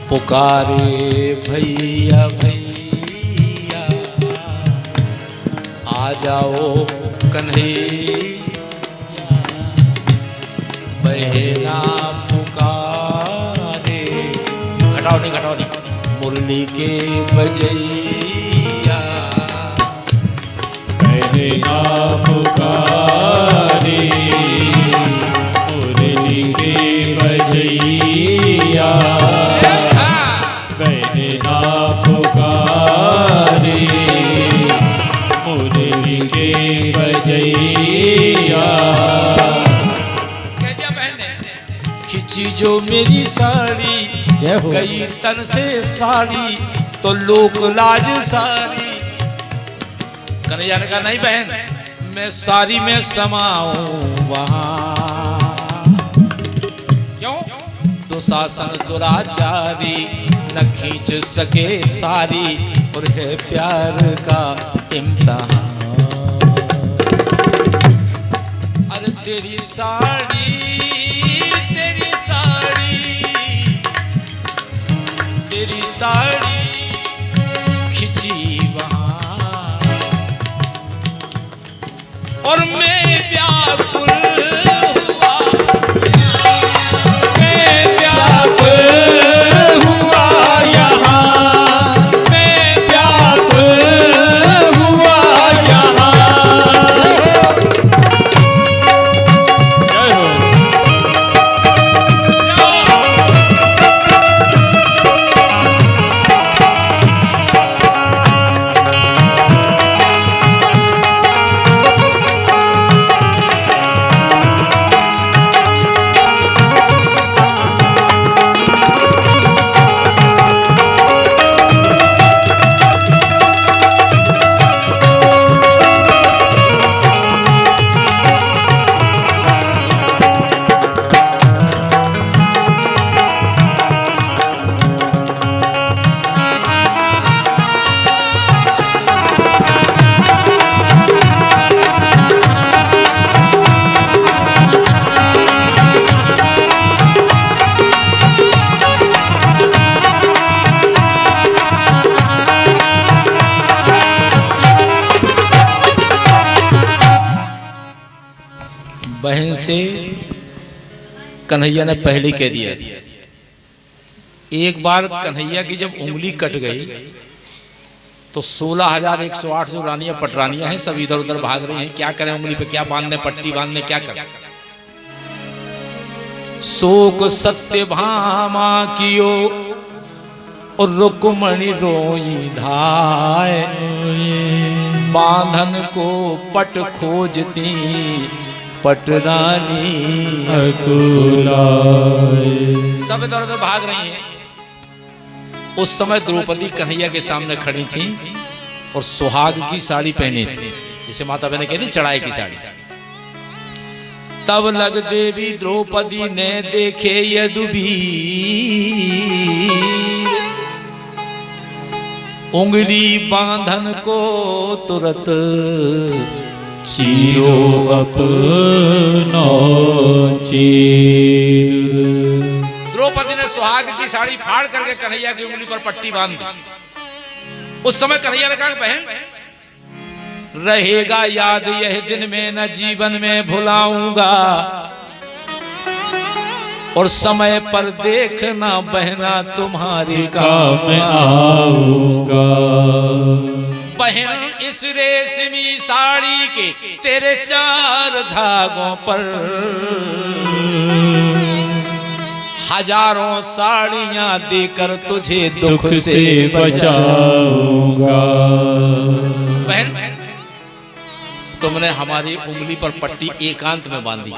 पुकारे भैया भैया आ जाओ कन्हैया, बहना पुकारे, घटाओ नहीं मुरली के बजैया, बहना पुकारे मुरली के बजैया, बहना पुकारे मुरली के बजैया। कह दिया बहन ने, खिंची जो मेरी साड़ी गई तन से साड़ी तो लोक लाज सारी। कन्हैया ने कहा नहीं बहन, मैं सारी में समाऊं वहां, क्यों? दुशासन दुराचारी न खींच सके सारी, और है प्यार का इम्तिहान। अरे तेरी साड़ी तेरी साड़ी खिंची वहां, और मैं व्याकुल हुआ, मैं व्याकुल हुआ यहाँ, मैं व्याकुल हुआ यहाँ। जय हो। बहन से कन्हैया ने पहले कह दिया। एक बार कन्हैया की जब उंगली कट गई तो 16,108 जो रानियां पटरानियां हैं सब इधर उधर भाग रही हैं, क्या करें, उंगली पे क्या बांधने, पट्टी बांधने, क्या करें। शोक सत्यभामा कियो और रुक्मणी रोई धाय, बांधन को पट खोजती पटरानी अकुलाए। सब इधर उधर भाग रही हैं। उस समय द्रौपदी कन्हैया के सामने खड़ी थी और सुहाग की साड़ी पहनी थी, जिसे माता बहने कहती चढ़ाई की साड़ी। तब लग देवी द्रौपदी ने देखे यदुवीर, उंगली बांधन को तुरंत चीरो अपनो चीर। द्रौपदी ने सुहाग की साड़ी फाड़ करके कन्हैया की उंगली पर पट्टी बांध दी। उस समय कन्हैया ने कहा बहन रहेगा याद यह दिन में न जीवन में भुलाऊंगा, और समय पर देखना बहना तुम्हारे काम आऊंगा। बहन इस रेशमी साड़ी के तेरे 4 धागों पर हजारों साड़ियां देकर तुझे दुख से बचाऊंगा। बहन तुमने हमारी उंगली पर पट्टी एकांत में बांधी,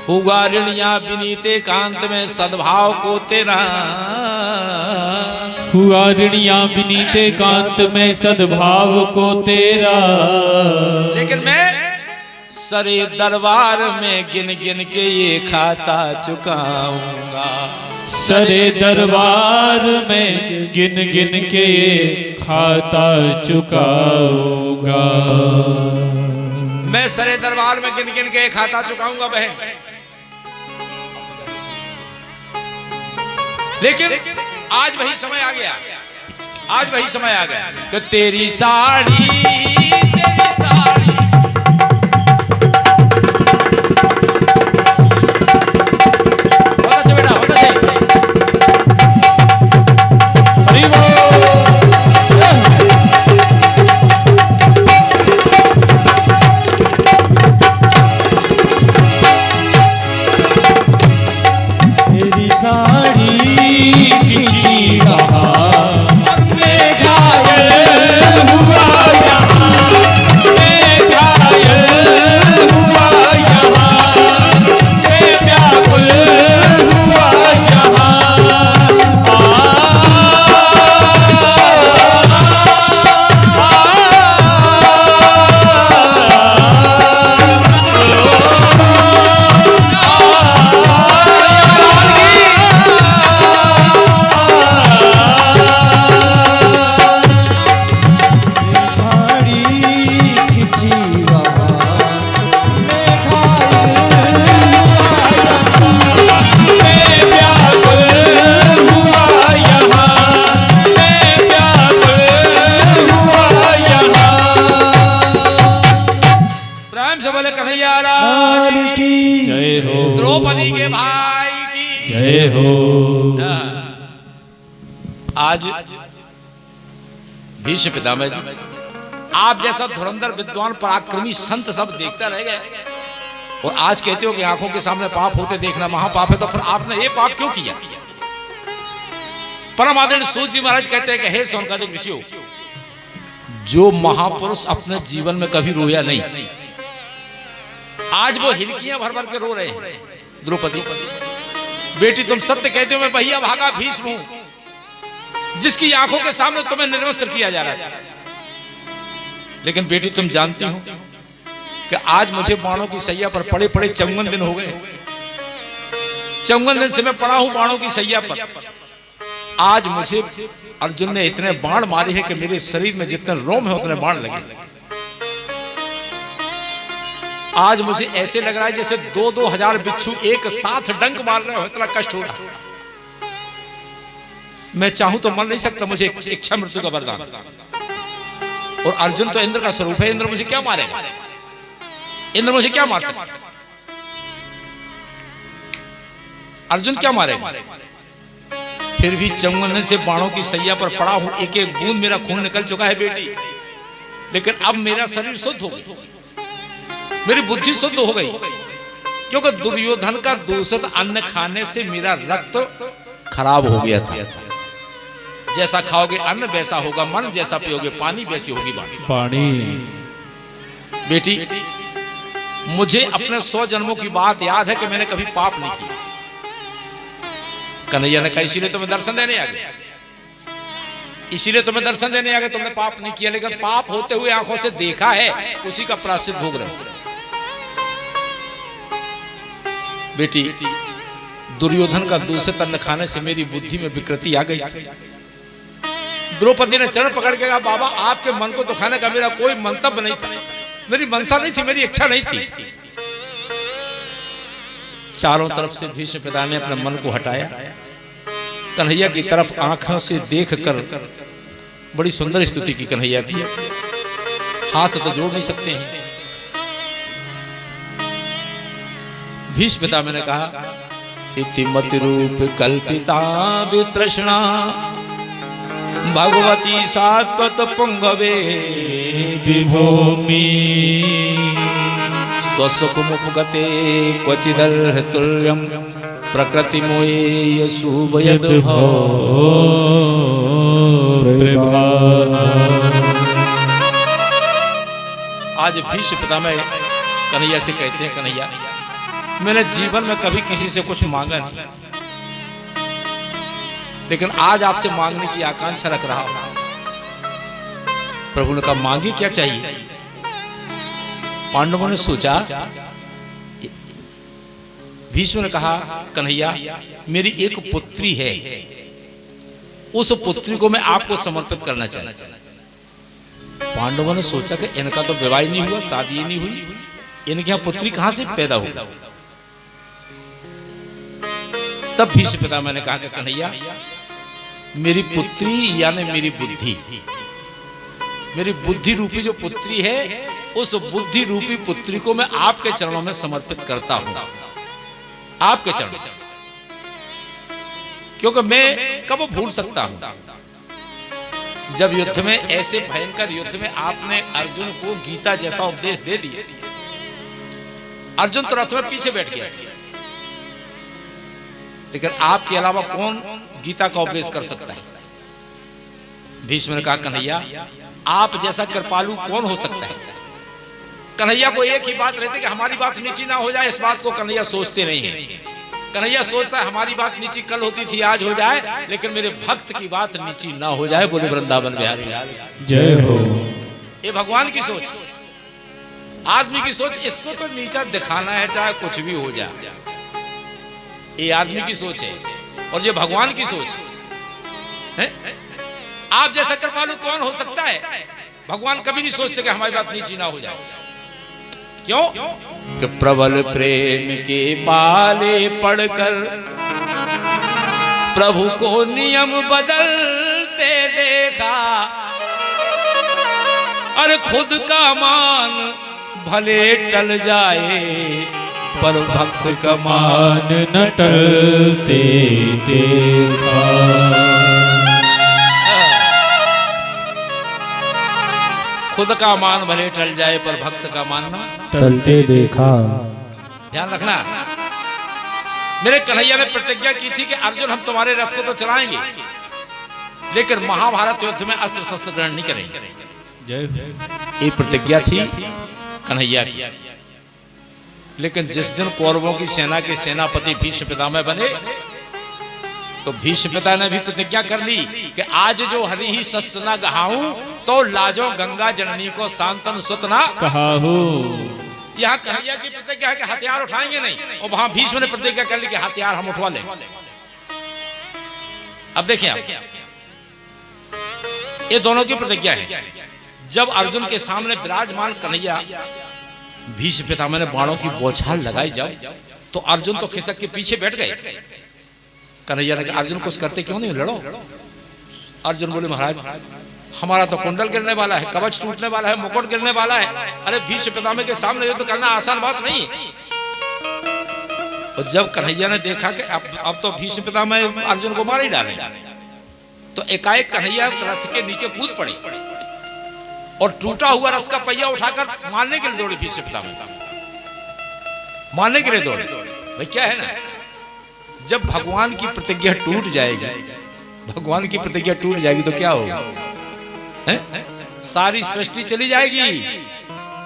हुआ ऋणिया विनीते कांत में सद्भाव को तेरा, हुआ ऋणिया विनीते कांत में सद्भाव को तेरा। लेकिन मैं सरे दरबार में गिन गिन के ये खाता चुकाऊंगा, सरे दरबार में गिन गिन के ये खाता चुकाऊंगा। मैं सरे दरबार में गिन गिन के खाता चुकाऊंगा बहन। लेकिन आज वही समय आ गया, आज वही समय आ गया कि तेरी साड़ी बहुत अच्छा बेटा, बहुत अच्छा। तेरी साड़ी खींची वहाँ मैं घायल हुआ यहाँ, मैं घायल हुआ यहाँ, मैं व्याकुल हुआ यहाँ। द्रौपदी के भाई की जय हो। आज भीष्म पितामह जी, आप जैसा धुरंधर विद्वान पराक्रमी संत सब देखते रह गए, और आज कहते हो कि आंखों के सामने पाप होते देखना महापाप है, तो फिर आपने ये पाप क्यों किया? परम आदरणीय सूत जी महाराज कहते हैं कि हे सौनकादिक ऋषियों, जो महापुरुष अपने जीवन में कभी रोया नहीं, आज वो हिलकियां भर भर के रो रहे हैं। द्रौपदी बेटी, तुम सत्य कहते हो, मैं भैया भागा भीष्म हूं जिसकी आंखों के सामने तुम्हें निर्वस्त्र किया जा रहा था। लेकिन बेटी, तुम जानती हो कि आज मुझे बाणों की सैया पर पड़े पड़े 54 दिन हो गए। 54 दिन से मैं पड़ा हूं बाणों की सैया पर। आज मुझे अर्जुन ने इतने बाण मारे हैं कि मेरे शरीर में जितने रोम है उतने बाण लगे। आज मुझे ऐसे लग रहा है जैसे 2-2 हजार बिच्छू एक साथ डंक मार रहे हो, इतना कष्ट हो रहा। मैं चाहूं तो मर नहीं सकता, मुझे इच्छा मृत्यु का वरदान। और अर्जुन तो इंद्र का स्वरूप है, इंद्र मुझे क्या मारेगा? इंद्र मुझे क्या मार सकता? अर्जुन क्या मारेगा? फिर भी 54 दिन से बाणों की सैया पर पड़ा हूं, एक एक बूंद मेरा खून निकल चुका है बेटी, लेकिन अब मेरा शरीर शुद्ध हो गया, मेरी बुद्धि शुद्ध हो गई, क्योंकि दुर्योधन का दूषित अन्न खाने से मेरा रक्त खराब हो गया था। जैसा खाओगे अन्न वैसा होगा मन, जैसा पियोगे पानी वैसी होगी वाणी। बेटी, मुझे अपने 100 जन्मों की बात याद है कि मैंने कभी पाप नहीं किया। कन्हैया ने कहा इसीलिए तुम्हें दर्शन देने आ गए, इसीलिए तुम्हें दर्शन देने आ गए, तुमने पाप नहीं किया, लेकिन पाप होते हुए आंखों से देखा है, उसी का प्रायश्चित भोग रहे हो। बेटी, दुर्योधन का दूषित अन्न खाने से मेरी बुद्धि में विकृति आ गई। द्रौपदी ने चरण पकड़ के कहा, बाबा आपके मन को दुखाने का मेरा कोई मंतव्य नहीं था, मेरी मनसा नहीं थी, मेरी इच्छा नहीं थी। चारों तरफ से भीष्म पिता ने अपने मन को हटाया, कन्हैया की तरफ आंखों से देखकर बड़ी सुंदर स्तुति की कन्हैया की। हाथ तो जोड़ नहीं सकते हैं। भीष्म पितामह ने कहा, इतिमति रूप कल्पिता वितृष्णा भगवती सात्वत पुंगवे विभूमि स्वसुखमुपगते क्वचिदर्ह तुल्यं प्रकृति मोये शुभयद आज भीष्म पितामह कन्हैया से कहते हैं, कन्हैया मैंने जीवन में कभी किसी से कुछ मांगा नहीं, लेकिन आज आपसे मांगने की आकांक्षा रख रहा हूं। प्रभु ने कहा, मांगी क्या चाहिए? पांडवों ने सोचा। भीष्म ने कहा, कन्हैया मेरी एक पुत्री है, उस पुत्री को मैं आपको समर्पित करना चाहता हूं। पांडवों ने सोचा कि इनका तो विवाह नहीं हुआ, शादी नहीं हुई, इनके यहां पुत्री कहां से पैदा होगी? तब भीष्म पितामह ने कहा कि कन्हैया, मेरी पुत्री यानी मेरी बुद्धि रूपी जो पुत्री है, उस बुद्धि रूपी पुत्री को मैं आपके चरणों में समर्पित करता हूं, आपके चरणों में, क्योंकि मैं कब भूल सकता हूं जब युद्ध में, ऐसे भयंकर युद्ध में आपने अर्जुन को गीता जैसा उपदेश दे दिया। अर्जुन तो रथ में पीछे बैठ गया, लेकिन आपके अलावा कौन गीता का उपदेश कर सकता है? भीष्म ने कहा कन्हैया, आप जैसा कृपालु कौन हो सकता है? कन्हैया को एक ही बात रहती कि हमारी बात नीची ना हो जाए, इस बात को कन्हैया सोचते नहीं है। कन्हैया सोचता है हमारी बात नीची कल होती थी, आज हो जाए, लेकिन मेरे भक्त की बात नीची ना हो जाए। बोले वृंदावन बिहारी जय हो। ये भगवान की सोच, आदमी की सोच, इसको तो नीचा दिखाना है चाहे कुछ भी हो जाए, ये आदमी की सोच है। और ये भगवान की सोच है। आप जैसा कृपालु कौन हो सकता है? भगवान कभी नहीं सोचते कि हमारी बात नीची ना हो जाए। क्यों? कि प्रबल प्रेम के पाले पड़कर प्रभु को नियम बदलते देखा, अरे खुद का मान भले टल जाए पर भक्त का मान न टलते देखा। खुद का मान भले टल जाए पर भक्त का मान न टलते देखा। ध्यान रखना, मेरे कन्हैया ने प्रतिज्ञा की थी कि अर्जुन हम तुम्हारे रथ को तो चलाएंगे, लेकिन महाभारत युद्ध में अस्त्र शस्त्र ग्रहण नहीं करेंगे। ये प्रतिज्ञा थी कन्हैया की। लेकिन जिस दिन कौरवों की सेना के सेनापति भीष्म पितामह बने, तो भीष्म पिता ने भी प्रतिज्ञा कर ली कि आज जो हरि ही शस्त्र न गहाऊं, तो लाजो गंगा जननी को शांतन सुत ना कहाहू। यहाँ कन्हैया की प्रतिज्ञा है कि हथियार उठाएंगे नहीं, और वहां भीष्म ने प्रतिज्ञा कर ली कि हथियार हम उठवा लेंगे। अब देखिए आप, ये दोनों की प्रतिज्ञा है। जब अर्जुन के सामने विराजमान कन्हैया, भीष्म पितामह ने बाणों की बौछार लगाई जब, तो अर्जुन तो खिसक के पीछे बैठ गए। कन्हैया ने कहा अर्जुन कुछ करते क्यों नहीं, लड़ो। अर्जुन बोले महाराज हमारा तो कुंडल गिरने वाला है, कवच टूटने वाला है, मुकुट गिरने वाला है। अरे भीष्म पितामह के सामने युद्ध करना आसान बात नहीं। और जब कन्हैया ने देखा कि अब तो भीष्म पितामह अर्जुन को मार ही डाले, तो एकाएक कन्हैया रथ के नीचे कूद पड़ी और टूटा हुआ रथ का पहिया उठाकर मारने के लिए दौड़े। भीष्म पितामह मारने के लिए दौड़े। भाई क्या है ना, जब भगवान की प्रतिज्ञा टूट जाएगी, भगवान की प्रतिज्ञा टूट जाएगी तो क्या होगा? सारी सृष्टि चली जाएगी,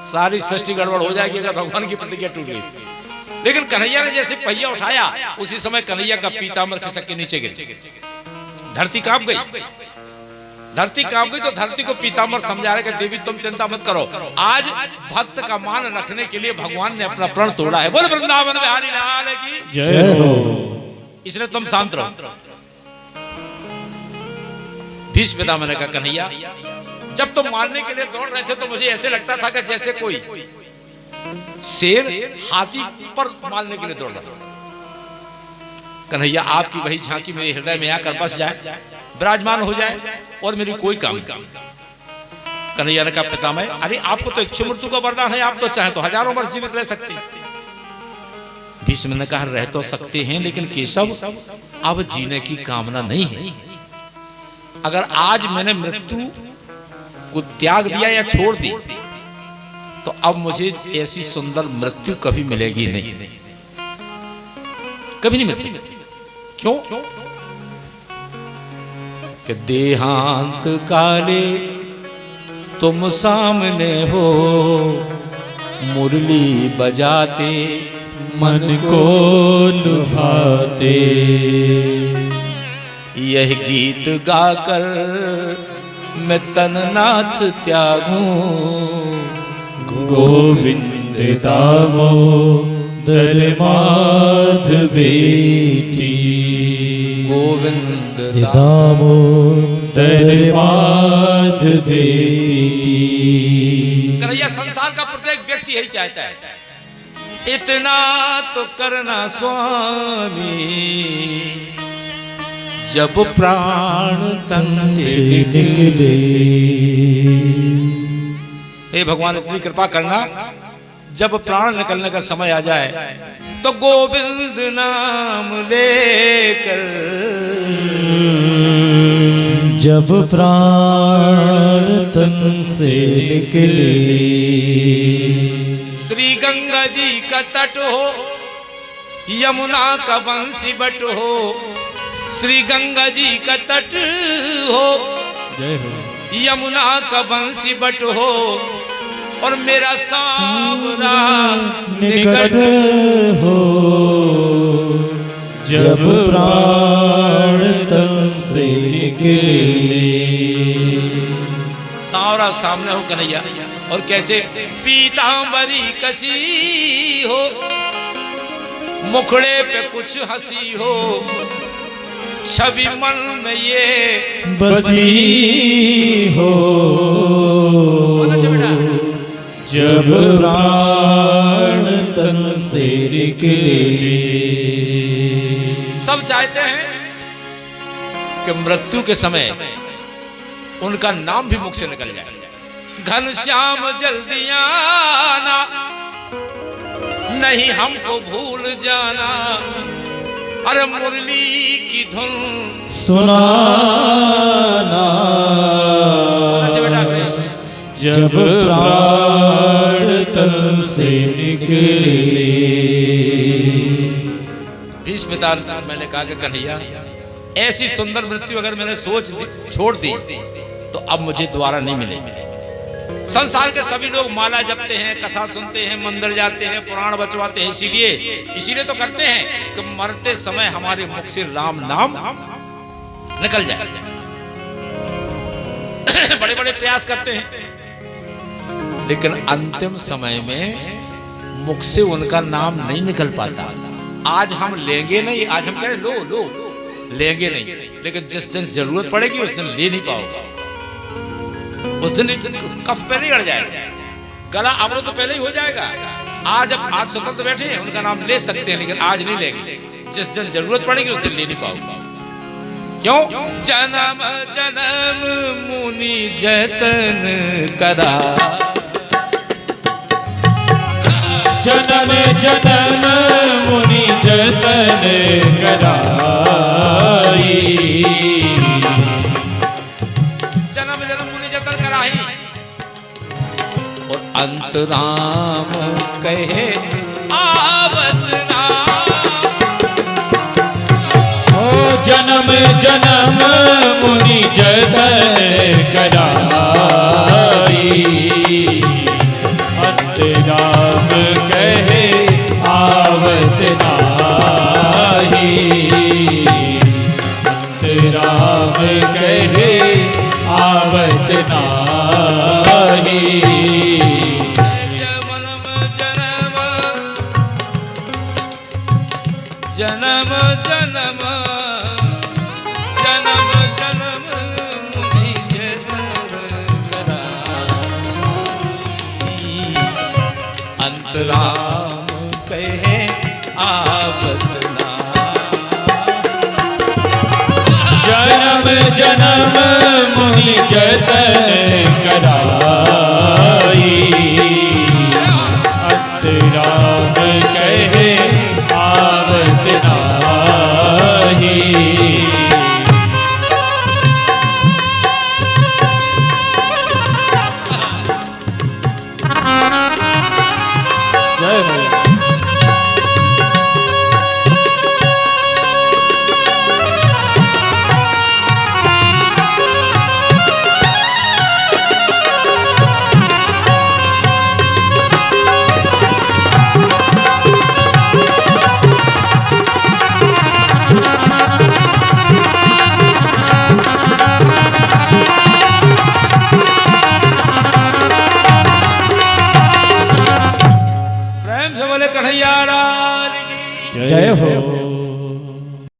सारी सृष्टि गड़बड़ हो जाएगी अगर भगवान की प्रतिज्ञा टूट गई। लेकिन कन्हैया ने जैसे पहिया उठाया, उसी समय कन्हैया का पीताम्बर खिसक के नीचे गिर, धरती कांप गई। धरती कांप गई तो धरती को पीताम्बर समझा रहे कि देवी तुम चिंता मत करो, आज भक्त का मान रखने के लिए भगवान ने अपना प्रण तोड़ा है। बोल वृंदावन बिहारी लाल की जय हो। इसलिए तुम शांत रहो। भीष्म पितामह ने कहा कन्हैया जब तुम मारने के लिए दौड़ रहे थे तो मुझे ऐसे लगता था कि जैसे कोई शेर हाथी पर मारने के लिए दौड़ रहा था। कन्हैया आपकी वही झांकी मेरे हृदय में आकर बस जाए, विराजमान हो जाए और मेरी कोई काम नहीं। कन्हैया ने कहा पितामह अरे आपको तो इच्छु मृत्यु का वरदान है, आप तो चाहे तो हजारों वर्ष जीवित रह सकते। भीष्म ने कहा रह तो सकते हैं, लेकिन केशव अब जीने की कामना नहीं है। अगर आज मैंने मृत्यु को त्याग दिया या छोड़ दी तो अब मुझे ऐसी सुंदर मृत्यु कभी मिलेगी नहीं, कभी नहीं मिल सकती। क्यों? कि देहांत काले तुम सामने हो, मुरली बजाते मन को लुभाते, यह गीत गाकर मैं तननाथ त्यागूं, गोविंद दामोदर माधवेटी, गोविंद दामोदर माधवेटी। कन्हैया संसार का प्रत्येक व्यक्ति यही चाहता है इतना तो करना स्वामी, जब प्राण तन से निकले। हे भगवान इतनी कृपा करना, जब प्राण निकलने का समय आ जाए तो गोविंद नाम लेकर, जब प्राण तन से निकले। श्री गंगा जी का तट हो, यमुना का बंसी बट हो, श्री गंगा जी का तट हो, जय हो। यमुना का बंसी बट हो, और मेरा सांवरा निकट हो, जब प्राण तन से निकले। सांवरा सामने हो कन्हैया, और कैसे पीतांबरी कसी हो, मुखड़े पे कुछ हंसी हो, छवि मन में ये बसी हो, जब प्राण तन से निकले। सब चाहते हैं कि मृत्यु के समय उनका नाम भी मुख से निकल जाए। घनश्याम जल्दी आना, नहीं हमको भूल जाना, अरे मुरली की धुन सुनाना, जब प्राण तन से निकले। भीष्मपितामह मैंने कहा कि कन्हैया, ऐसी सुंदर मृत्यु अगर मैंने छोड़ दी तो अब मुझे दोबारा नहीं मिलेगी। संसार के सभी लोग माला जपते हैं, कथा सुनते हैं, मंदिर जाते हैं, पुराण बचवाते हैं, इसीलिए तो करते हैं कि मरते समय हमारे मुख से राम नाम निकल जाए। बड़े बड़े प्रयास करते हैं, लेकिन अंतिम समय में मुख से उनका नाम नहीं निकल पाता। आज हम लेंगे नहीं, आज हम कह रहे लो लेंगे नहीं, लेकिन जिस दिन जरूरत पड़ेगी उस दिन ले नहीं पाओगे। उस दिन कफ पे नहीं अड़ जाएगा, गला अमृत तो पहले ही हो जाएगा। आज स्वतंत्र बैठे हैं, उनका नाम ले सकते हैं, लेकिन आज नहीं लेंगे। जिस दिन जरूरत पड़ेगी उस दिन ले नहीं पाओगे। क्यों? जन्म जन्म मुनि जतन करा, जन्म जन्म मुनि जतन कराई, जन्म जन्म मुनि जतन कराई, और अंतराम कहे आवत नाम। ओ जन्म जन्म मुनि जतन कराई, अंतराम कहे आवत नाही, अंतराम कहे आवत नाही। जन्म जन्म जन्म जन्म मुनि जतन कराई, अंतराम कहे आवत नाम। जन्म जन्म